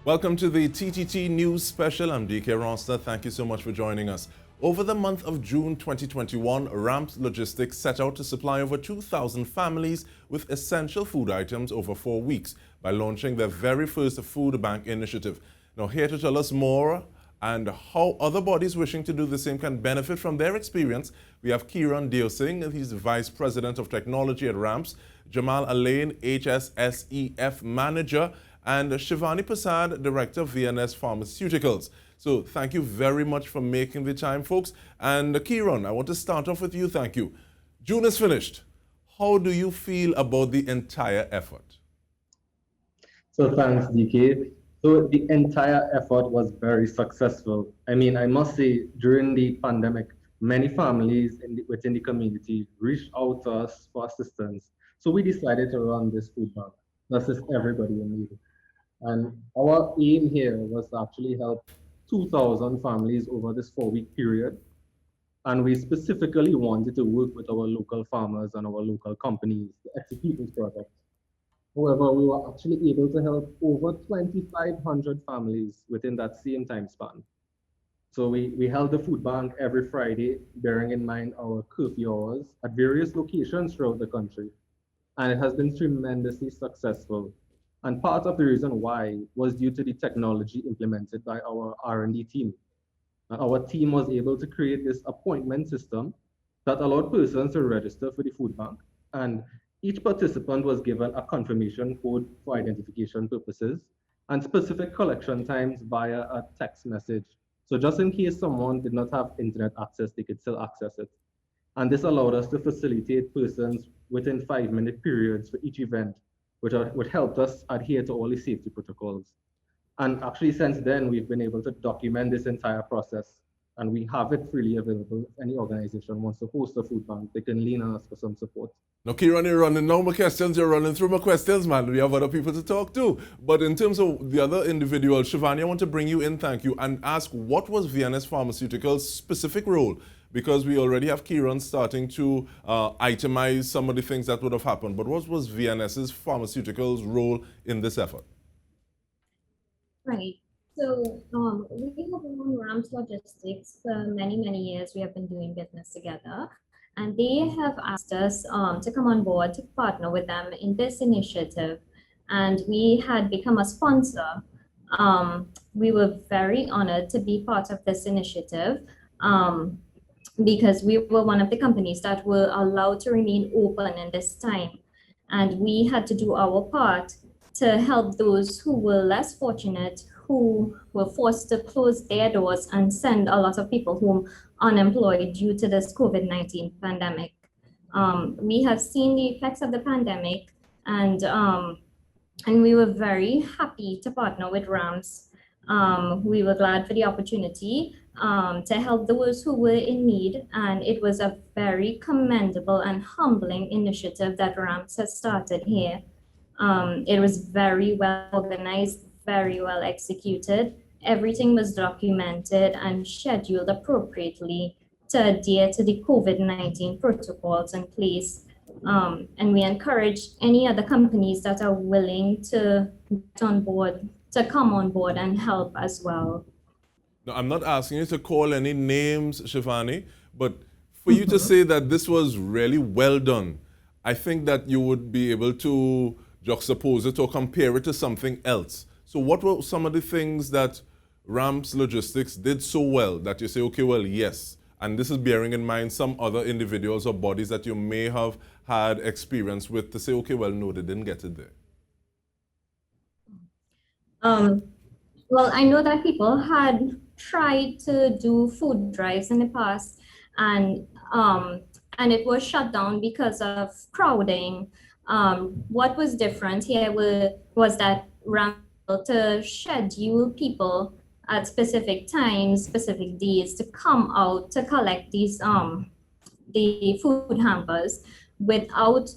Welcome to the TTT News Special. I'm DK Ronster. Thank you so much for joining us. Over the month of June 2021, RAMPS Logistics set out to supply over 2,000 families with essential food items over 4 weeks by launching their very first food bank initiative. Now, here to tell us more and how other bodies wishing to do the same can benefit from their experience, we have Kiran Deosingh. He's the Vice President of Technology at RAMPS, Jamal Alleyne, HSSEF Manager, and Shivani Persad, Director of V&S Pharmaceuticals. So thank you very much for making the time, folks. And Kiran, I want to start off with you. Thank you. June is finished. How do you feel about the entire effort? So thanks, DK. So the entire effort was very successful. I mean, I must say, during the pandemic, many families within the community reached out to us for assistance. So we decided to run this food bank to assist everybody in need. And our aim here was to actually help 2,000 families over this 4-week period. And we specifically wanted to work with our local farmers and our local companies to execute this project. However, we were actually able to help over 2,500 families within that same time span. So we held the food bank every Friday, bearing in mind our curfew hours at various locations throughout the country. And it has been tremendously successful. And part of the reason why was due to the technology implemented by our R&D team. And our team was able to create this appointment system that allowed persons to register for the food bank. And each participant was given a confirmation code for identification purposes and specific collection times via a text message. So just in case someone did not have internet access, they could still access it. And this allowed us to facilitate persons within 5-minute periods for each event, which helped us adhere to all the safety protocols. And actually, since then, we've been able to document this entire process, and we have it freely available. If any organization wants to host a food bank, they can lean on us for some support. Now, Kiran, you're running now my questions. You're running through my questions, man. We have other people to talk to. But in terms of the other individual, Shivani, I want to bring you in, thank you, and ask what was V&S Pharmaceuticals' specific role? Because we already have Kiran starting to itemize some of the things that would have happened. But what was V&S's Pharmaceuticals' role in this effort? Right. So we have known RAMPS Logistics for many, many years. We have been doing business together. And they have asked us to come on board to partner with them in this initiative. And we had become a sponsor. We were very honored to be part of this initiative. Because we were one of the companies that were allowed to remain open in this time. And we had to do our part to help those who were less fortunate, who were forced to close their doors and send a lot of people home unemployed due to this COVID-19 pandemic. We have seen the effects of the pandemic, and we were very happy to partner with RAMPS. We were glad for the opportunity to help those who were in need, and it was a very commendable and humbling initiative that RAMPS has started here. It was very well organized, very well executed. Everything was documented and scheduled appropriately to adhere to the COVID-19 protocols in place. And we encourage any other companies that are willing to get on board to come on board and help as well. Now, I'm not asking you to call any names, Shivani, but for you to say that this was really well done, I think that you would be able to juxtapose it or compare it to something else. So what were some of the things that RAMPS Logistics did so well that you say, okay, well, yes, and this is bearing in mind some other individuals or bodies that you may have had experience with to say, okay, well, no, they didn't get it there? Well, I know that people had tried to do food drives in the past, and it was shut down because of crowding. What was different here was that RAMPS to schedule people at specific times, specific days to come out to collect these the food hampers without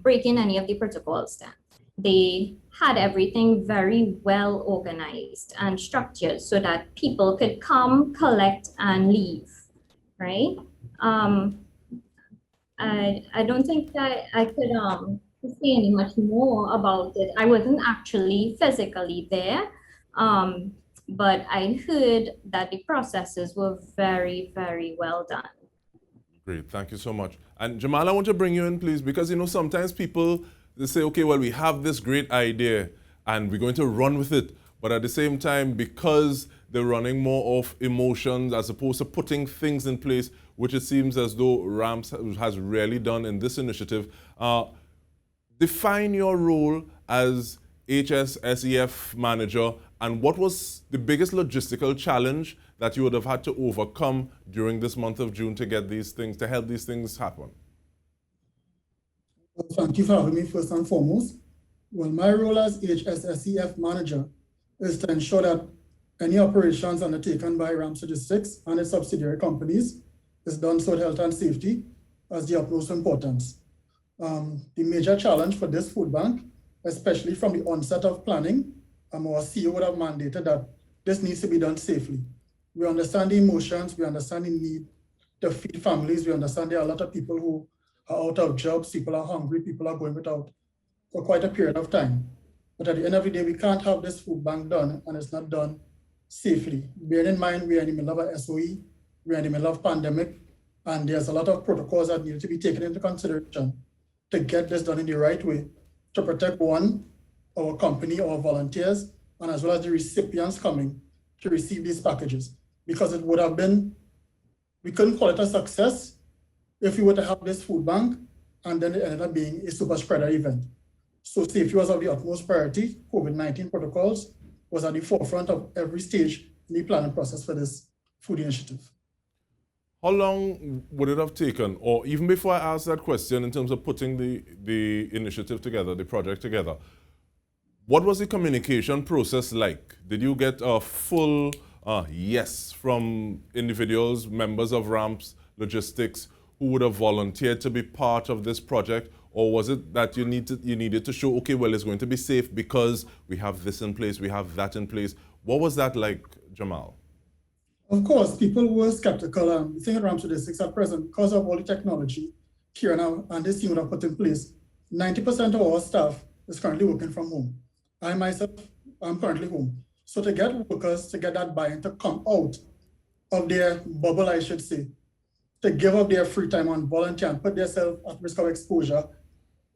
breaking any of the protocols then. They had everything very well organized and structured so that people could come, collect, and leave, right? I don't think that I could say any much more about it. I wasn't actually physically there, but I heard that the processes were very, very well done. Great, thank you so much. And Jamal, I want to bring you in, please, because sometimes people they say, okay, well, we have this great idea and we're going to run with it. But at the same time, because they're running more off emotions as opposed to putting things in place, which it seems as though RAMPS has really done in this initiative, define your role as HSSEF manager and what was the biggest logistical challenge that you would have had to overcome during this month of June to get these things, to help these things happen? Well, thank you for having me first and foremost. Well, my role as HSSEF manager is to ensure that any operations undertaken by RAMPS Logistics and its subsidiary companies is done so with health and safety as the utmost importance. The major challenge for this food bank, especially from the onset of planning, our CEO would have mandated that this needs to be done safely. We understand the emotions, we understand the need to feed families, we understand there are a lot of people who are out of jobs, people are hungry, people are going without for quite a period of time. But at the end of the day, we can't have this food bank done and it's not done safely. Bearing in mind, we are in the middle of a SOE, we are in the middle of pandemic, and there's a lot of protocols that need to be taken into consideration to get this done in the right way, to protect one, our company, our volunteers, and as well as the recipients coming to receive these packages. Because it would have been, we couldn't call it a success if we were to have this food bank and then it ended up being a super spreader event. So safety was of the utmost priority. COVID-19 protocols was at the forefront of every stage in the planning process for this food initiative. How long would it have taken, or even before I ask that question, in terms of putting the initiative together, the project together, what was the communication process like? Did you get a full yes from individuals, members of RAMPS Logistics, who would have volunteered to be part of this project? Or was it that you needed to show, okay, well, it's going to be safe because we have this in place, we have that in place? What was that like, Jamal? Of course, people were skeptical. The thing at RAMPS Logistics at present, because of all the technology Kiran and his team have put in place, 90% of our staff is currently working from home. I myself am currently home. So to get workers, to get that buy-in, to come out of their bubble, I should say, to give up their free time and volunteer and put themselves at risk of exposure,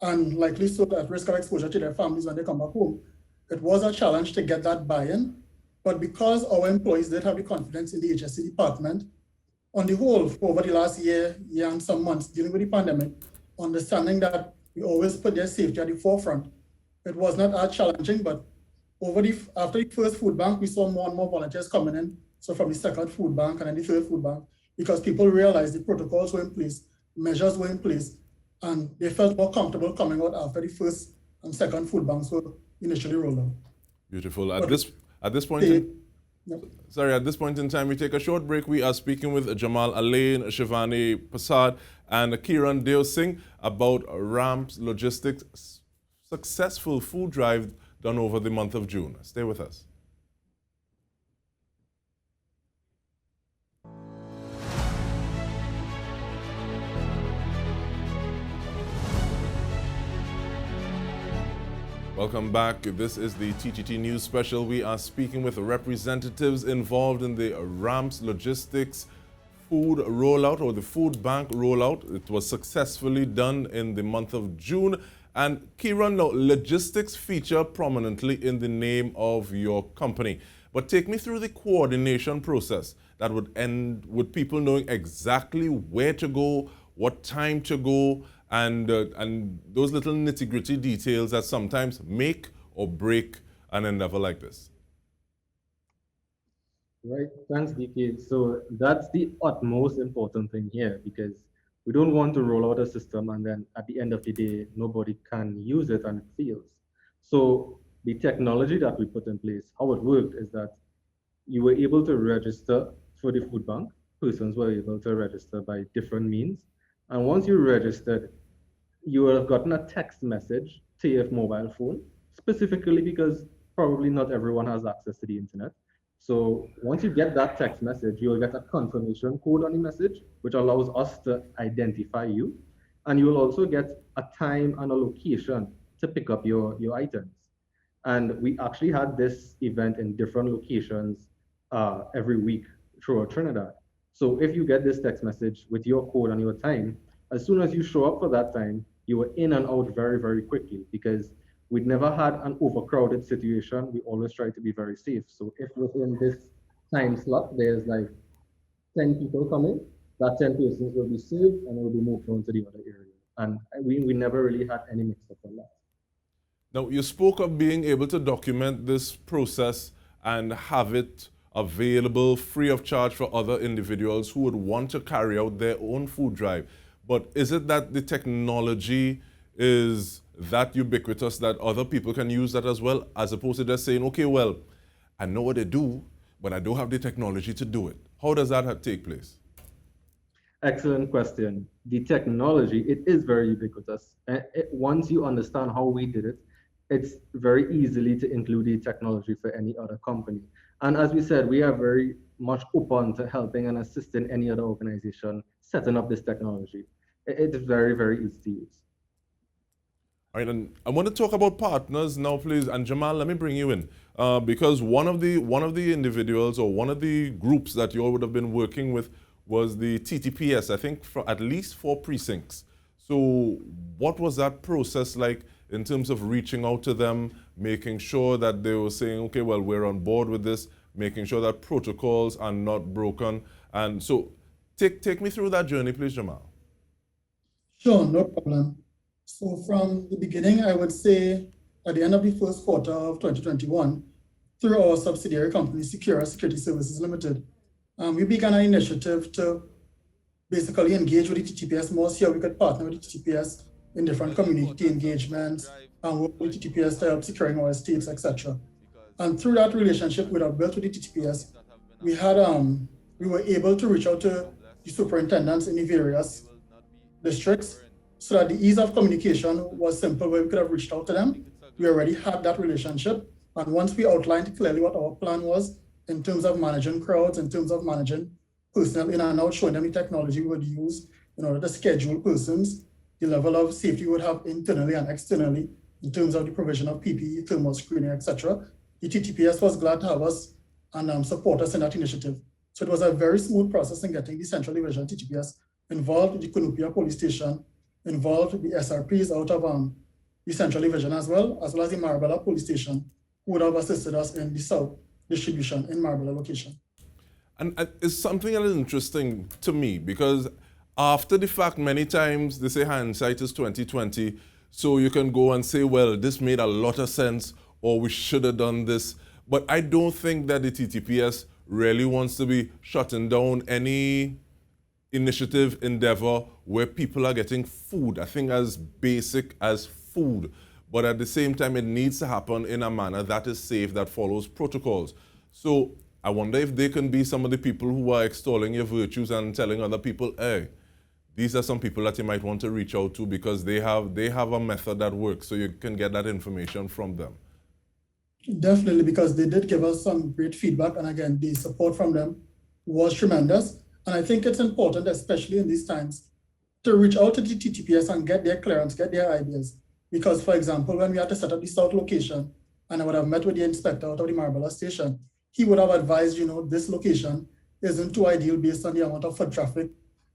and likely so at risk of exposure to their families when they come back home, it was a challenge to get that buy-in. But because our employees did have the confidence in the HSC department, on the whole, over the last year and some months dealing with the pandemic, understanding that we always put their safety at the forefront, it was not as challenging, but after the first food bank, we saw more and more volunteers coming in. So from the second food bank and then the third food bank, because people realized the protocols were in place, measures were in place, and they felt more comfortable coming out after the first and second food banks were initially rolled out. Beautiful. At this point in time, we take a short break. We are speaking with Jamal Alleyne, Shivani Persad, and Kiran Deosingh about RAMPS Logistics' successful food drive done over the month of June. Stay with us. Welcome back. This is the TTT News Special. We are speaking with representatives involved in the RAMPS Logistics food rollout, or the food bank rollout. It was successfully done in the month of June. And Kiran, now, logistics feature prominently in the name of your company. But take me through the coordination process that would end with people knowing exactly where to go, what time to go, and those little nitty-gritty details that sometimes make or break an endeavor like this. Right, thanks, DK. So that's the utmost important thing here, because we don't want to roll out a system and then at the end of the day, nobody can use it and it fails. So the technology that we put in place, how it worked is that you were able to register for the food bank. Persons were able to register by different means. And once you registered, you would have gotten a text message to your mobile phone, specifically because probably not everyone has access to the internet. So once you get that text message, you'll get a confirmation code on the message, which allows us to identify you. And you will also get a time and a location to pick up your items. And we actually had this event in different locations every week throughout Trinidad. So if you get this text message with your code and your time, as soon as you show up for that time, you were in and out very, very quickly, because we'd never had an overcrowded situation. We always try to be very safe. So if within this time slot, there's like 10 people coming, that 10 persons will be saved and will be moved on to the other area. And we never really had any mix-up on that. Now, you spoke of being able to document this process and have it available free of charge for other individuals who would want to carry out their own food drive. But is it that the technology is that ubiquitous that other people can use that as well, as opposed to just saying, okay, well, I know what they do, but I don't have the technology to do it? How does that take place? Excellent question. The technology, it is very ubiquitous. Once you understand how we did it, it's very easily to include the technology for any other company. And as we said, we are very much open to helping and assisting any other organization setting up this technology. It's very, very easy to use. All right, and I want to talk about partners now, please. And Jamal, let me bring you in, because one of the individuals or one of the groups that you all would have been working with was the TTPS, I think, for at least 4 precincts. So what was that process like in terms of reaching out to them, making sure that they were saying, okay, well, we're on board with this, making sure that protocols are not broken? And so take me through that journey, please, Jamal. Sure, no problem. So from the beginning, I would say at the end of the first quarter of 2021, through our subsidiary company, Secura Security Services Limited, we began an initiative to basically engage with the TTPS more, see how we could partner with the TTPS in different community engagements and work with the TTPS to help securing our estates, etc. And through that relationship we have built with the TTPS, we were able to reach out to the superintendents in the various districts so that the ease of communication was simple, where we could have reached out to them. We already had that relationship. And once we outlined clearly what our plan was in terms of managing crowds, in terms of managing personnel in and out, showing them the technology we would use in order to schedule persons, the level of safety we would have internally and externally in terms of the provision of PPE, thermal screening, etc. The TTPS was glad to have us and support us in that initiative. So it was a very smooth process in getting the Central Division TTPS involved with the Cunupia Police Station, involved with the SRPs out of the Central Division as well as the Marbella Police Station, who would have assisted us in the South distribution in Marbella location. And it's something that is interesting to me, because after the fact, many times they say hindsight is 2020, so you can go and say, well, this made a lot of sense, or we should have done this. But I don't think that the TTPS really wants to be shutting down any initiative, endeavor where people are getting food, I think as basic as food. But at the same time, it needs to happen in a manner that is safe, that follows protocols. So I wonder if they can be some of the people who are extolling your virtues and telling other people, hey, these are some people that you might want to reach out to because they have a method that works, so you can get that information from them. Definitely, because they did give us some great feedback, and again, the support from them was tremendous. And I think it's important, especially in these times, to reach out to the TTPS and get their clearance, get their ideas. Because, for example, when we had to set up the South location, and I would have met with the inspector out of the Marbella station, he would have advised, this location isn't too ideal based on the amount of foot traffic.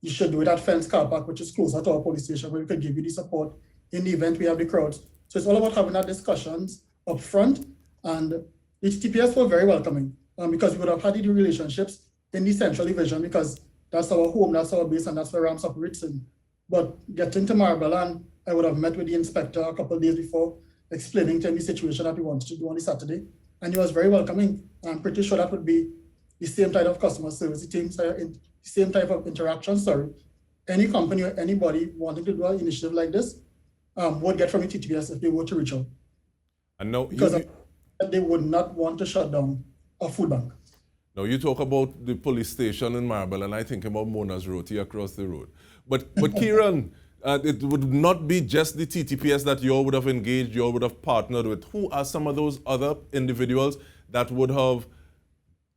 You should do it at Fence Car Park, which is closer to our police station, where we could give you the support in the event we have the crowds. So it's all about having that discussions up front. And the TTPS were very welcoming because we would have had the relationships in the Central Division, because that's our home, that's our base, and that's where RAMPS operates in. But getting to Marbella, and I would have met with the inspector a couple of days before, explaining to him the situation that we wanted to do on the Saturday. And he was very welcoming. I'm pretty sure that would be the same type of customer service, the same type of interaction, any company or anybody wanting to do an initiative like this would get from the TTPS if they were to reach out. And now because they would not want to shut down a food bank. Now you talk about the police station in Marbella, and I think about Mona's Roti across the road. But Kiran, it would not be just the TTPS that you all would have engaged, you all would have partnered with. Who are some of those other individuals that would have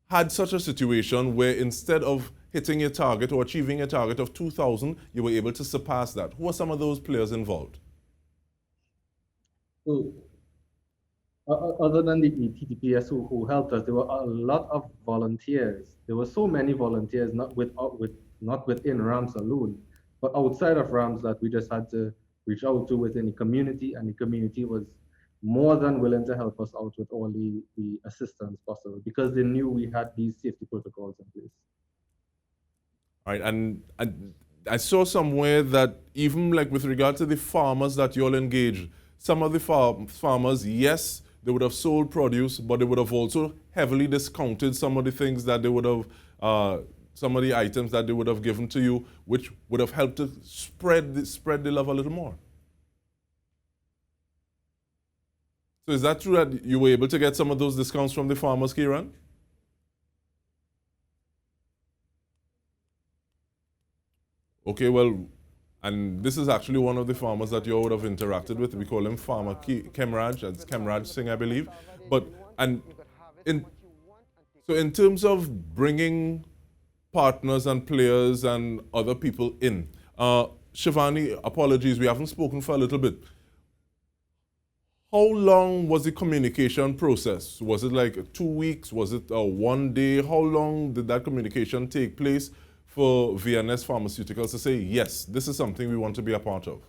had such a situation where instead of hitting your target or achieving a target of 2,000, you were able to surpass that. Who are some of those players involved? So, other than the TTPS who helped us, there were a lot of volunteers. There were so many volunteers, not within RAMPS alone, but outside of RAMPS that we just had to reach out to within the community, and the community was more than willing to help us out with all the assistance possible because they knew we had these safety protocols in place. All right, and I saw somewhere that even like with regard to the farmers that you all engaged, some of the farmers, yes, they would have sold produce, but they would have also heavily discounted some of the things that they would have, some of the items that they would have given to you, which would have helped to spread the love a little more. So is that true that you were able to get some of those discounts from the farmers, Kiran? Okay, well, and this is actually one of the farmers that you would have interacted with. We call him Farmer Kemraj, that's Kemraj Singh, I believe. But, so in terms of bringing partners and players and other people in, Shivani, apologies, we haven't spoken for a little bit. How long was the communication process? Was it like 2 weeks? Was it 1 day? How long did that communication take place for V&S Pharmaceuticals to say, yes, this is something we want to be a part of?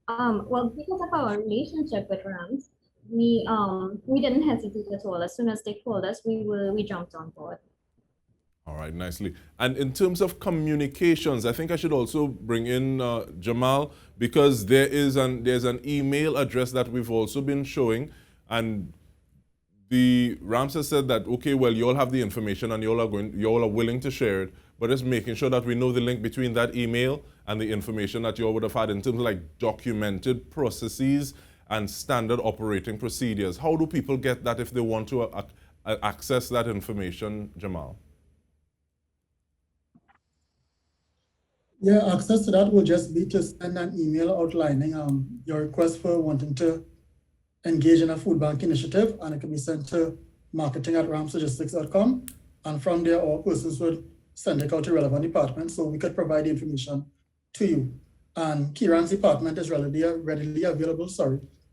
Well, because of our relationship with RAMPS, we didn't hesitate at all. As soon as they called us, we jumped on board. All right, nicely. And in terms of communications, I think I should also bring in Jamal, because there's an email address that we've also been showing, and the RAMPS has said that, okay, well, you all have the information and you all are willing to share it, but just making sure that we know the link between that email and the information that you all would have had in terms of like documented processes and standard operating procedures. How do people get that if they want to access that information, Jamal? Yeah, access to that will just be to send an email outlining your request for wanting to engage in a food bank initiative, and it can be sent to marketing@rampslogistics.com. And from there, all persons would send it out to relevant departments so we could provide the information to you. And Kiran's department is readily available,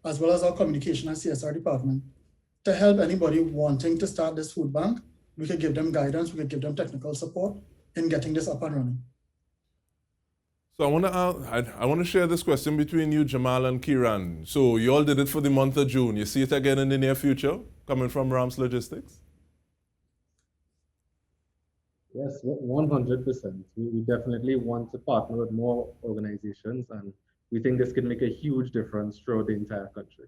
as well as our communication and CSR department, to help anybody wanting to start this food bank. We could give them guidance, we could give them technical support in getting this up and running. So I want to share this question between you, Jamal and Kiran. So you all did it for the month of June. You see it again in the near future, coming from RAMPS Logistics? Yes, 100%. We definitely want to partner with more organizations, and we think this can make a huge difference throughout the entire country.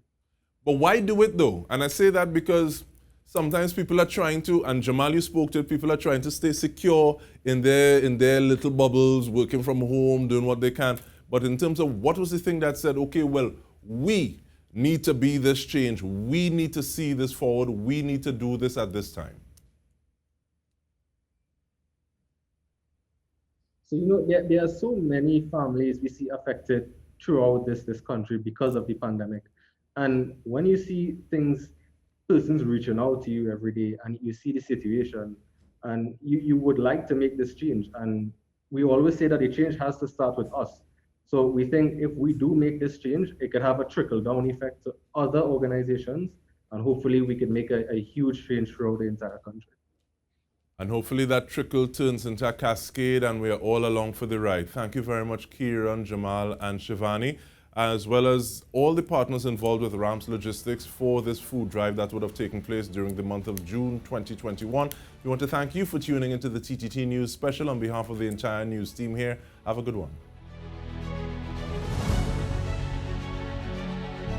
But why do it though? And I say that because sometimes people are trying to, and Jamal, you spoke to it, people are trying to stay secure in their little bubbles, working from home, doing what they can. But in terms of what was the thing that said, okay, well, we need to be this change. We need to see this forward. We need to do this at this time. So, there are so many families we see affected throughout this country because of the pandemic. And when you see persons reaching out to you every day and you see the situation and you would like to make this change, and we always say that the change has to start with us. So we think if we do make this change, it could have a trickle-down effect to other organizations, and hopefully we can make a huge change throughout the entire country. And hopefully that trickle turns into a cascade and we're all along for the ride. Thank you very much, Kiran, Jamal, and Shivani, as well as all the partners involved with RAMPS Logistics for this food drive that would have taken place during the month of June 2021. We want to thank you for tuning into the TTT News Special on behalf of the entire news team here. Have a good one.